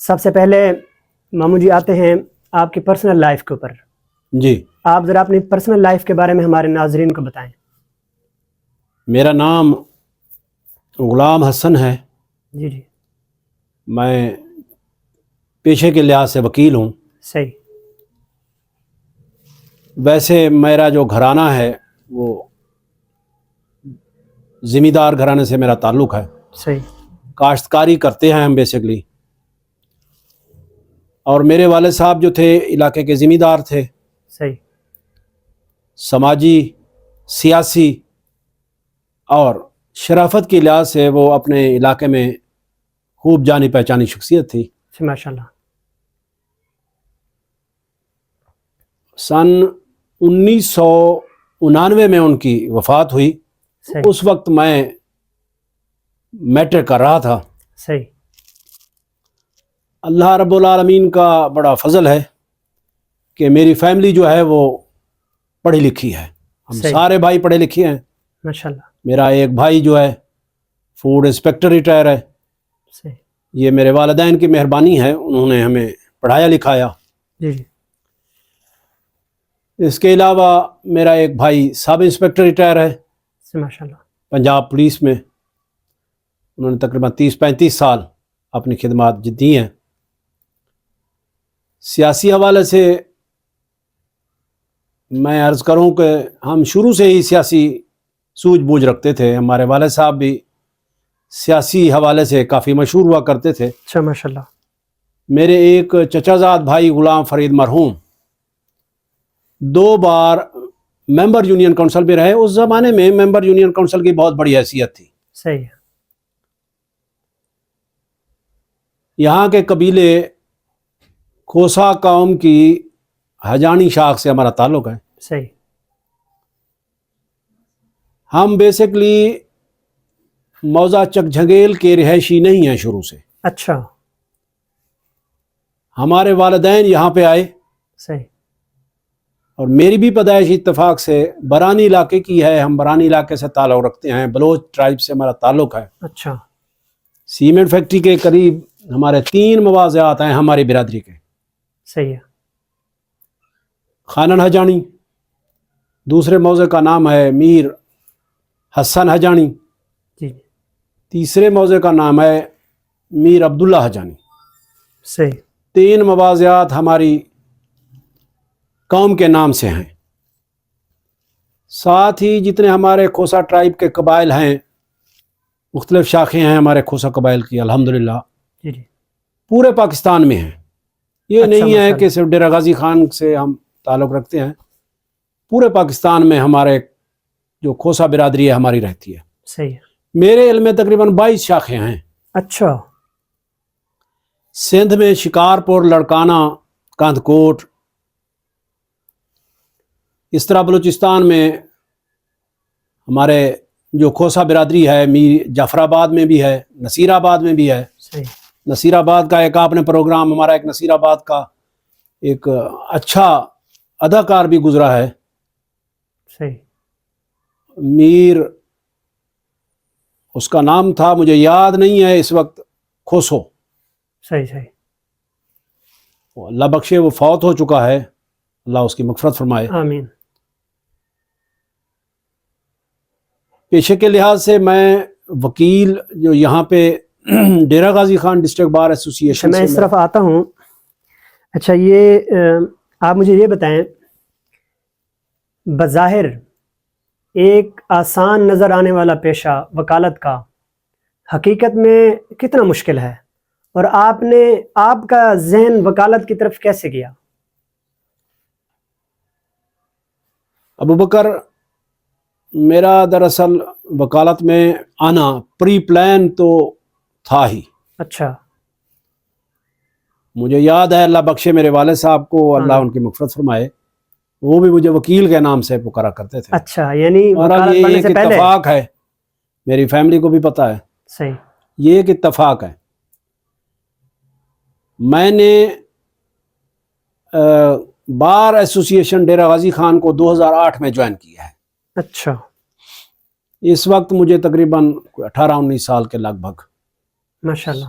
سب سے پہلے ماموں جی آتے ہیں آپ کی پرسنل لائف کے اوپر. جی آپ ذرا اپنی پرسنل لائف کے بارے میں ہمارے ناظرین کو بتائیں. میرا نام غلام حسن ہے. جی جی میں پیشے کے لحاظ سے وکیل ہوں. صحیح. ویسے میرا جو گھرانہ ہے وہ زمیندار گھرانے سے میرا تعلق ہے. صحیح. کاشتکاری کرتے ہیں ہم بیسکلی. اور میرے والد صاحب جو تھے علاقے کے زمیندار تھے. صحیح. سماجی، سیاسی اور شرافت کے لحاظ سے وہ اپنے علاقے میں خوب جانی پہچانی شخصیت تھی. ماشاء اللہ. سن 1999 میں ان کی وفات ہوئی. صحیح. اس وقت میں میٹرک کر رہا تھا. صحیح. اللہ رب العالمین کا بڑا فضل ہے کہ میری فیملی جو ہے وہ پڑھی لکھی ہے. ہم صحیح. سارے بھائی پڑھے لکھے ہیں. ماشاء اللہ. میرا ایک بھائی جو ہے فوڈ انسپیکٹر ریٹائر ہے. صحیح. یہ میرے والدین کی مہربانی ہے، انہوں نے ہمیں پڑھایا لکھایا. جی جی اس کے علاوہ میرا ایک بھائی سب انسپیکٹر ریٹائر ہے ماشاء اللہ. پنجاب پولیس میں. انہوں نے تقریباً 30-35 سال اپنی خدمات دی ہیں. سیاسی حوالے سے میں عرض کروں کہ ہم شروع سے ہی سیاسی سوجھ بوجھ رکھتے تھے. ہمارے والد صاحب بھی سیاسی حوالے سے کافی مشہور ہوا کرتے تھے. اچھا ماشاء اللہ. میرے ایک چچا زاد بھائی غلام فرید مرحوم 2 بار ممبر یونین کونسل بھی رہے. اس زمانے میں ممبر یونین کونسل کی بہت بڑی حیثیت تھی. صحیح. یہاں کے قبیلے کھوسا قوم کی حجانی شاخ سے ہمارا تعلق ہے. صحیح. ہم بیسکلی موضع چک جھنگیل کے رہائشی نہیں ہیں شروع سے. اچھا. ہمارے والدین یہاں پہ آئے صحیح. اور میری بھی پیدائش اتفاق سے برانی علاقے کی ہے. ہم برانی علاقے سے تعلق رکھتے ہیں. بلوچ ٹرائب سے ہمارا تعلق ہے. اچھا. سیمنٹ فیکٹری کے قریب ہمارے 3 مواضعات ہیں ہماری برادری کے. صحیح ہے. خانن حجانی، دوسرے موضع کا نام ہے میر حسن حجانی، جی تیسرے موضع کا نام ہے میر عبداللہ حجانی. صحیح. 3 مواضعات ہماری قوم کے نام سے ہیں. ساتھ ہی جتنے ہمارے کھوسا ٹرائب کے قبائل ہیں، مختلف شاخیں ہیں ہمارے کھوسا قبائل کی الحمدللہ، جی جی پورے پاکستان میں ہیں. یہ اچھا نہیں ہے ماشاء کہ صرف ڈیرہ غازی خان سے ہم تعلق رکھتے ہیں. پورے پاکستان میں ہمارے جو کھوسا برادری ہے ہماری رہتی ہے. صحیح ہے. میرے علم میں تقریباً 22 شاخیں ہیں. اچھا. سندھ میں شکارپور، لڑکانہ، کاندھ کوٹ. اس طرح بلوچستان میں ہمارے جو کھوسا برادری ہے جعفر آباد میں بھی ہے، نصیر آباد میں بھی ہے. صحیح. نصیر آباد کا ایک آپ نے پروگرام، ہمارا ایک نصیر آباد کا ایک اچھا اداکار بھی گزرا ہے، صحیح. میر اس کا نام تھا، مجھے یاد نہیں ہے اس وقت، کھوسو. صحیح. صحیح. اللہ بخشے، وہ فوت ہو چکا ہے، اللہ اس کی مغفرت فرمائے. آمین. پیشے کے لحاظ سے میں وکیل جو یہاں پہ ڈیرہ غازی خان ڈسٹرکٹ بار ایسوسی ایشن میں سے اس طرف آتا ہوں. اچھا، یہ آپ مجھے یہ بتائیں، بظاہر ایک آسان نظر آنے والا پیشہ وکالت کا حقیقت میں کتنا مشکل ہے، اور آپ کا ذہن وکالت کی طرف کیسے گیا؟ ابو بکر، میرا دراصل وکالت میں آنا پری پلان تو تھا ہی. اچھا. مجھے یاد ہے، اللہ بخشے میرے والد صاحب کو، اللہ ان کی مغفرت فرمائے، وہ بھی مجھے وکیل کے نام سے پکارا کرتے تھے. اچھا، یعنی اور وکالت یہ بننے ایک سے پہلے. اتفاق ہے، میری فیملی کو بھی پتہ ہے. صحیح. یہ ایک اتفاق ہے. میں نے بار ایسوسی ایشن ڈیرہ غازی خان کو 2008 میں جوائن کیا ہے. اچھا. اس وقت مجھے تقریباً 18-19 سال کے لگ بھگ. ماشاء اللہ.